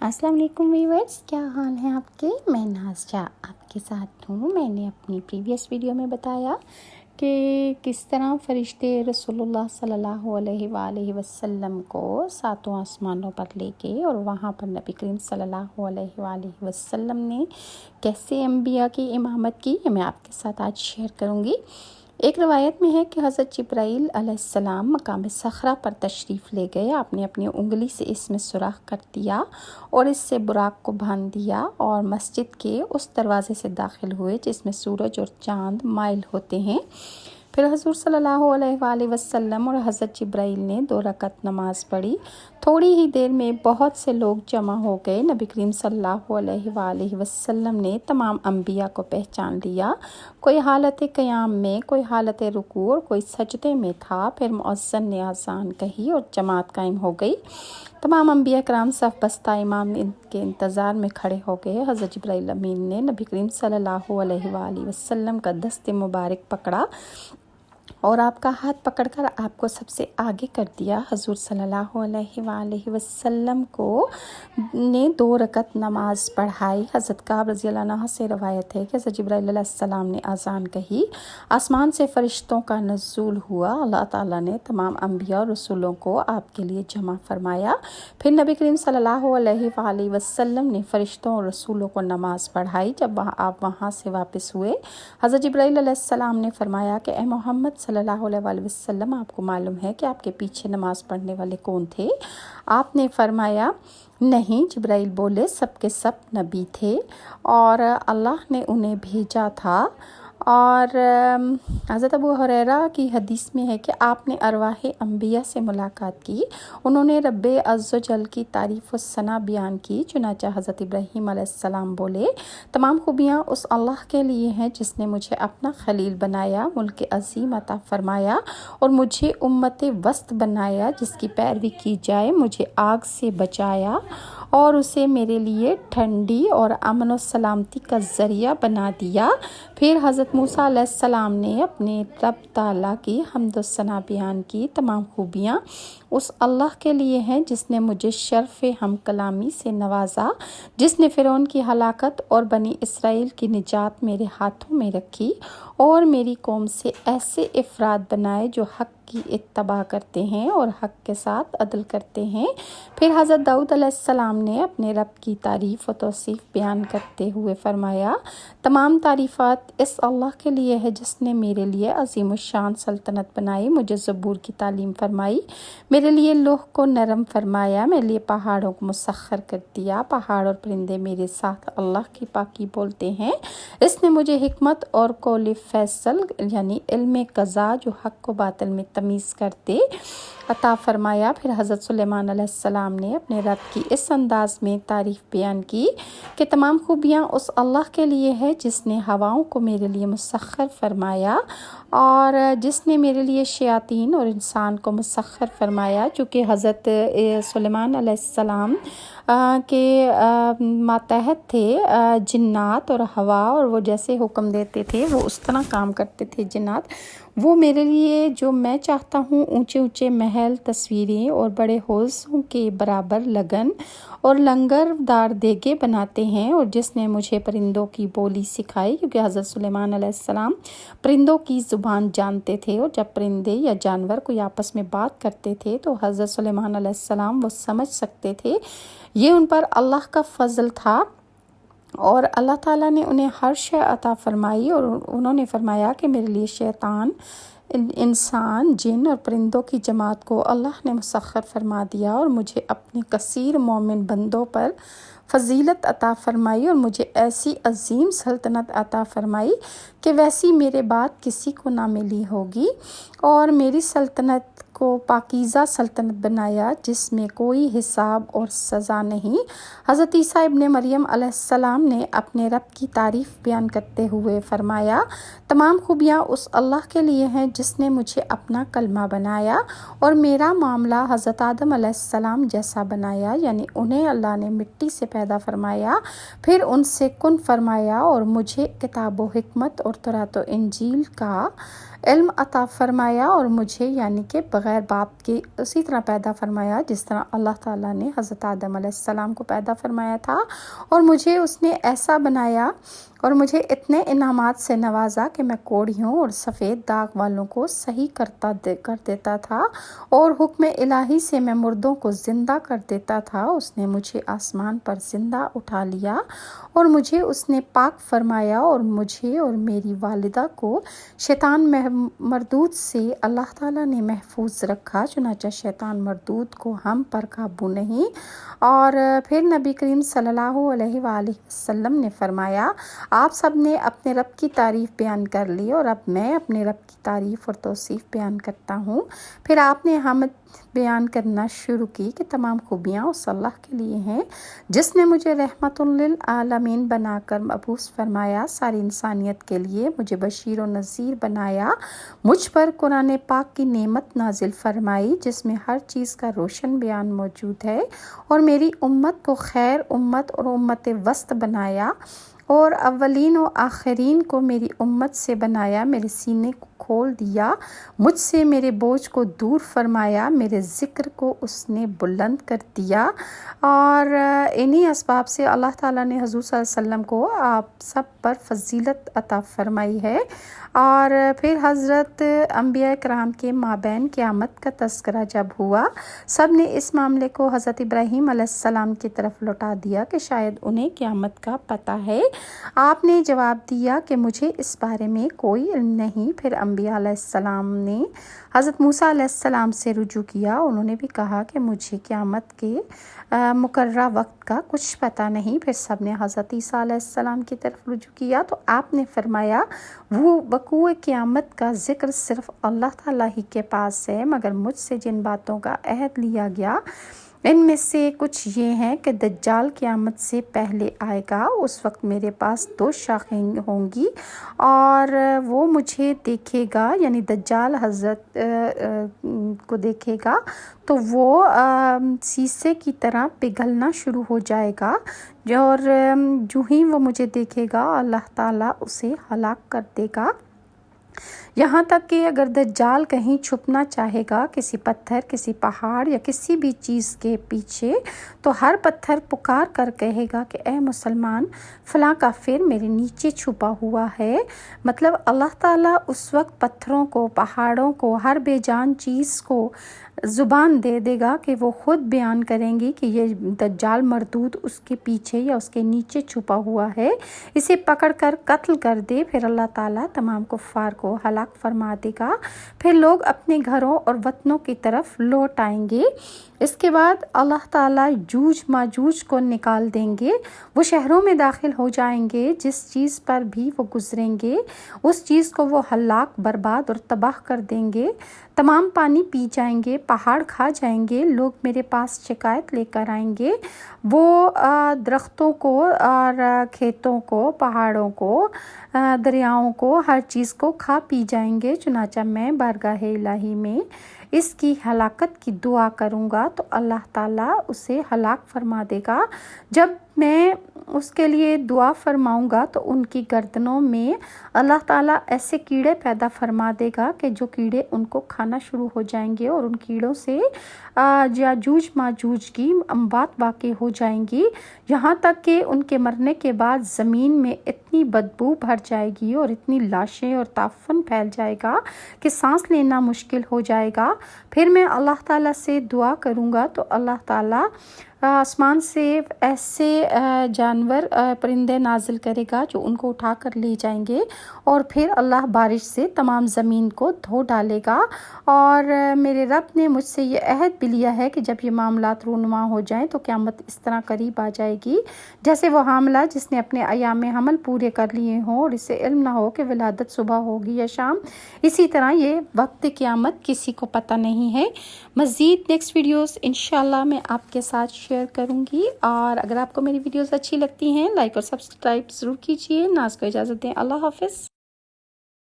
السلام علیکم ویورز، کیا حال ہیں آپ کے؟ میں نازشہ آپ کے ساتھ ہوں۔ میں نے اپنی پریویس ویڈیو میں بتایا کہ کس طرح فرشتے رسول اللہ صلی اللہ علیہ وآلہ وسلم کو ساتوں آسمانوں پر لے گئے اور وہاں پر نبی کریم صلی اللہ علیہ وآلہ وسلم نے کیسے انبیاء کی امامت کی، یہ میں آپ کے ساتھ آج شیئر کروں گی۔ ایک روایت میں ہے کہ حضرت جبرائیل علیہ السلام مقام صخرہ پر تشریف لے گئے۔ آپ نے اپنی انگلی سے اس میں سوراخ کر دیا اور اس سے براق کو باندھ دیا اور مسجد کے اس دروازے سے داخل ہوئے جس میں سورج اور چاند مائل ہوتے ہیں۔ پھر حضور صلی اللہ علیہ وآلہ وسلم اور حضرت جبرائیل نے 2 رکعت نماز پڑھی۔ تھوڑی ہی دیر میں بہت سے لوگ جمع ہو گئے۔ نبی کریم صلی اللہ علیہ وآلہ وسلم نے تمام انبیاء کو پہچان لیا۔ کوئی حالت قیام میں، کوئی حالت رکوع اور کوئی سجدے میں تھا۔ پھر مؤذن نے اذان کہی اور جماعت قائم ہو گئی۔ تمام انبیاء کرام صف بستہ امام کے انتظار میں کھڑے ہو گئے۔ حضرت جبرائیل امین نے نبی کریم صلی اللہ علیہ وآلہ وسلم کا دست مبارک پکڑا اور آپ کا ہاتھ پکڑ کر آپ کو سب سے آگے کر دیا۔ حضور صلی اللہ علیہ وآلہ وسلم کو نے 2 رکعت نماز پڑھائی۔ حضرت کعب رضی اللہ عنہ سے روایت ہے کہ حضرت جبرائیل علیہ السلام نے اذان کہی، آسمان سے فرشتوں کا نزول ہوا، اللہ تعالیٰ نے تمام انبیاء اور رسولوں کو آپ کے لیے جمع فرمایا۔ پھر نبی کریم صلی اللہ علیہ وآلہ وسلم نے فرشتوں اور رسولوں کو نماز پڑھائی۔ جب آپ وہاں سے واپس ہوئے، حضرت جبرائیل علیہ السلام نے فرمایا کہ اے محمد صلی اللہ علیہ وآلہ وسلم، آپ کو معلوم ہے کہ آپ کے پیچھے نماز پڑھنے والے کون تھے؟ آپ نے فرمایا نہیں۔ جبرائیل بولے سب کے سب نبی تھے اور اللہ نے انہیں بھیجا تھا۔ اور حضرت ابو ہریرہ کی حدیث میں ہے کہ آپ نے ارواح انبیاء سے ملاقات کی، انہوں نے رب عز و جل کی تعریف و ثنا بیان کی۔ چنانچہ حضرت ابراہیم علیہ السلام بولے تمام خوبیاں اس اللہ کے لیے ہیں جس نے مجھے اپنا خلیل بنایا، ملک عظیم عطا فرمایا اور مجھے امت وسط بنایا جس کی پیروی کی جائے، مجھے آگ سے بچایا اور اسے میرے لیے ٹھنڈی اور امن و سلامتی کا ذریعہ بنا دیا۔ پھر حضرت موسیٰ علیہ السلام نے اپنے رب تعالیٰ کی حمد و ثنا بیان کی۔ تمام خوبیاں اس اللہ کے لیے ہیں جس نے مجھے شرف ہم کلامی سے نوازا، جس نے فرعون کی ہلاکت اور بنی اسرائیل کی نجات میرے ہاتھوں میں رکھی اور میری قوم سے ایسے افراد بنائے جو حق کی اتباع کرتے ہیں اور حق کے ساتھ عدل کرتے ہیں۔ پھر حضرت داؤد علیہ السلام نے اپنے رب کی تعریف و توصیف بیان کرتے ہوئے فرمایا تمام تعریفات اس اللہ کے لیے ہے جس نے میرے لیے عظیم الشان سلطنت بنائی، مجھے زبور کی تعلیم فرمائی، میرے لیے لوح کو نرم فرمایا، میرے لیے پہاڑوں کو مسخر کر دیا، پہاڑ اور پرندے میرے ساتھ اللہ کی پاکی بولتے ہیں۔ اس نے مجھے حکمت اور قول فیصل یعنی علم قضا جو حق کو باطل میں تمیز کرتے عطا فرمایا۔ پھر حضرت سلیمان علیہ السلام نے اپنے رب کی اس انداز میں تعریف بیان کی کہ تمام خوبیاں اس اللہ کے لیے ہے جس نے ہواؤں کو میرے لیے مسخر فرمایا اور جس نے میرے لیے شیاطین اور انسان کو مسخر فرمایا، چونکہ حضرت سلیمان علیہ السلام کے ماتحت تھے جنات اور ہوا، اور وہ جیسے حکم دیتے تھے وہ اس طرح کام کرتے تھے جنات۔ وہ میرے لیے جو میں چاہتا ہوں اونچے اونچے محل، تصویریں اور بڑے حوضوں کے برابر لگن اور لنگر دار دیگے بناتے ہیں، اور جس نے مجھے پرندوں کی بولی سکھائی، کیونکہ حضرت سلیمان علیہ السلام پرندوں کی زبان جانتے تھے اور جب پرندے یا جانور کوئی آپس میں بات کرتے تھے تو حضرت سلیمان علیہ السلام وہ سمجھ سکتے تھے۔ یہ ان پر اللہ کا فضل تھا اور اللہ تعالیٰ نے انہیں ہر شے عطا فرمائی، اور انہوں نے فرمایا کہ میرے لیے شیطان، انسان، جن اور پرندوں کی جماعت کو اللہ نے مسخر فرما دیا اور مجھے اپنے کثیر مومن بندوں پر فضیلت عطا فرمائی اور مجھے ایسی عظیم سلطنت عطا فرمائی کہ ویسی میرے بعد کسی کو نہ ملی ہوگی، اور میری سلطنت کو پاکیزہ سلطنت بنایا جس میں کوئی حساب اور سزا نہیں۔ حضرت عیسیٰ ابن مریم علیہ السلام نے اپنے رب کی تعریف بیان کرتے ہوئے فرمایا تمام خوبیاں اس اللہ کے لیے ہیں جس نے مجھے اپنا کلمہ بنایا اور میرا معاملہ حضرت آدم علیہ السلام جیسا بنایا، یعنی انہیں اللہ نے مٹی سے پیدا فرمایا، پھر ان سے کن فرمایا اور مجھے کتاب و حکمت اور تورات و انجیل کا علم عطا فرمایا اور مجھے یعنی کہ بغیر باپ کے اسی طرح پیدا فرمایا جس طرح اللہ تعالیٰ نے حضرت آدم علیہ السلام کو پیدا فرمایا تھا، اور مجھے اس نے ایسا بنایا اور مجھے اتنے انعامات سے نوازا کہ میں کوڑیوں اور سفید داغ والوں کو صحیح کر دیتا تھا، اور حکم الہی سے میں مردوں کو زندہ کر دیتا تھا۔ اس نے مجھے آسمان پر زندہ اٹھا لیا اور مجھے اس نے پاک فرمایا، اور مجھے اور میری والدہ کو شیطان مردود سے اللہ تعالیٰ نے محفوظ رکھا، چنانچہ شیطان مردود کو ہم پر قابو نہیں۔ اور پھر نبی کریم صلی اللہ علیہ وآلہ وسلم نے فرمایا، آپ سب نے اپنے رب کی تعریف بیان کر لی، اور اب میں اپنے رب کی تعریف اور توصیف بیان کرتا ہوں۔ پھر آپ نے حمد بیان کرنا شروع کی کہ تمام خوبیاں اس اللہ کے لیے ہیں جس نے مجھے رحمت للعالمین بنا کر مبعوث فرمایا، ساری انسانیت کے لیے مجھے بشیر و نذیر بنایا، مجھ پر قرآن پاک کی نعمت نازل فرمائی جس میں ہر چیز کا روشن بیان موجود ہے، اور میری امت کو خیر امت اور امت وسط بنایا، اور اولین و آخرین کو میری امت سے بنایا، میرے سینے کو کھول دیا، مجھ سے میرے بوجھ کو دور فرمایا، میرے ذکر کو اس نے بلند کر دیا۔ اور انہی اسباب سے اللہ تعالیٰ نے حضور صلی اللہ علیہ وسلم کو آپ سب پر فضیلت عطا فرمائی ہے۔ اور پھر حضرت انبیاء کرام کے مابین قیامت کا تذکرہ جب ہوا، سب نے اس معاملے کو حضرت ابراہیم علیہ السلام کی طرف لوٹا دیا کہ شاید انہیں قیامت کا پتہ ہے۔ آپ نے جواب دیا کہ مجھے اس بارے میں کوئی علم نہیں۔ پھر انبیاء علیہ السلام نے حضرت موسیٰ علیہ السلام سے رجوع کیا، انہوں نے بھی کہا کہ مجھے قیامت کے مقررہ وقت کا کچھ پتہ نہیں۔ پھر سب نے حضرت عیسیٰ علیہ السلام کی طرف رجوع کیا تو آپ نے فرمایا، وہ وقوع قیامت کا ذکر صرف اللہ تعالیٰ ہی کے پاس ہے، مگر مجھ سے جن باتوں کا عہد لیا گیا ان میں سے کچھ یہ ہیں کہ دجال قیامت سے پہلے آئے گا، اس وقت میرے پاس 2 شاخیں ہوں گی، اور وہ مجھے دیکھے گا، یعنی دجال حضرت کو دیکھے گا تو وہ سیسے کی طرح پگھلنا شروع ہو جائے گا، اور جو ہی وہ مجھے دیکھے گا اللہ تعالیٰ اسے ہلاک کر دے گا، یہاں تک کہ اگر دجال کہیں چھپنا چاہے گا کسی پتھر، کسی پہاڑ یا کسی بھی چیز کے پیچھے، تو ہر پتھر پکار کر کہے گا کہ اے مسلمان، فلاں کافر میرے نیچے چھپا ہوا ہے۔ مطلب اللہ تعالیٰ اس وقت پتھروں کو، پہاڑوں کو، ہر بے جان چیز کو زبان دے دے گا کہ وہ خود بیان کریں گی کہ یہ دجال مردود اس کے پیچھے یا اس کے نیچے چھپا ہوا ہے، اسے پکڑ کر قتل کر دے۔ پھر اللہ تعالیٰ تمام کفار کو ہلاک فرما دے گا، پھر لوگ اپنے گھروں اور وطنوں کی طرف لوٹ آئیں گے۔ اس کے بعد اللہ تعالیٰ جوج ماجوج کو نکال دیں گے، وہ شہروں میں داخل ہو جائیں گے، جس چیز پر بھی وہ گزریں گے اس چیز کو وہ ہلاک، برباد اور تباہ کر دیں گے، تمام پانی پی جائیں گے، پہاڑ کھا جائیں گے، لوگ میرے پاس شکایت لے کر آئیں گے، وہ درختوں کو اور کھیتوں کو، پہاڑوں کو، دریاؤں کو، ہر چیز کو کھا پی جائیں گے، چنانچہ میں بارگاہ الہی میں اس کی ہلاکت کی دعا کروں گا تو اللہ تعالیٰ اسے ہلاک فرما دے گا۔ جب میں اس کے لیے دعا فرماؤں گا تو ان کی گردنوں میں اللہ تعالیٰ ایسے کیڑے پیدا فرما دے گا کہ جو کیڑے ان کو کھانا شروع ہو جائیں گے، اور ان کیڑوں سے یاجوج ماجوج کی اموات واقع ہو جائیں گی، یہاں تک کہ ان کے مرنے کے بعد زمین میں اتنی بدبو بھر جائے گی اور اتنی لاشیں اور تعفن پھیل جائے گا کہ سانس لینا مشکل ہو جائے گا۔ پھر میں اللہ تعالیٰ سے دعا کروں گا تو اللہ تعالیٰ آسمان سے ایسے جانور، پرندے نازل کرے گا جو ان کو اٹھا کر لے جائیں گے، اور پھر اللہ بارش سے تمام زمین کو دھو ڈالے گا۔ اور میرے رب نے مجھ سے یہ عہد بھی لیا ہے کہ جب یہ معاملات رونما ہو جائیں تو قیامت اس طرح قریب آ جائے گی جیسے وہ حاملہ جس نے اپنے ایام حمل پورے کر لیے ہوں اور اسے علم نہ ہو کہ ولادت صبح ہوگی یا شام، اسی طرح یہ وقت قیامت کسی کو پتہ نہیں ہے۔ مزید نیکسٹ ویڈیوز انشاءاللہ میں آپ کے ساتھ شیئر کروں گی، اور اگر آپ کو میری ویڈیوز اچھی لگتی ہیں لائک اور سبسکرائب ضرور کیجیے۔ ناز کو اجازت دیں، اللہ حافظ۔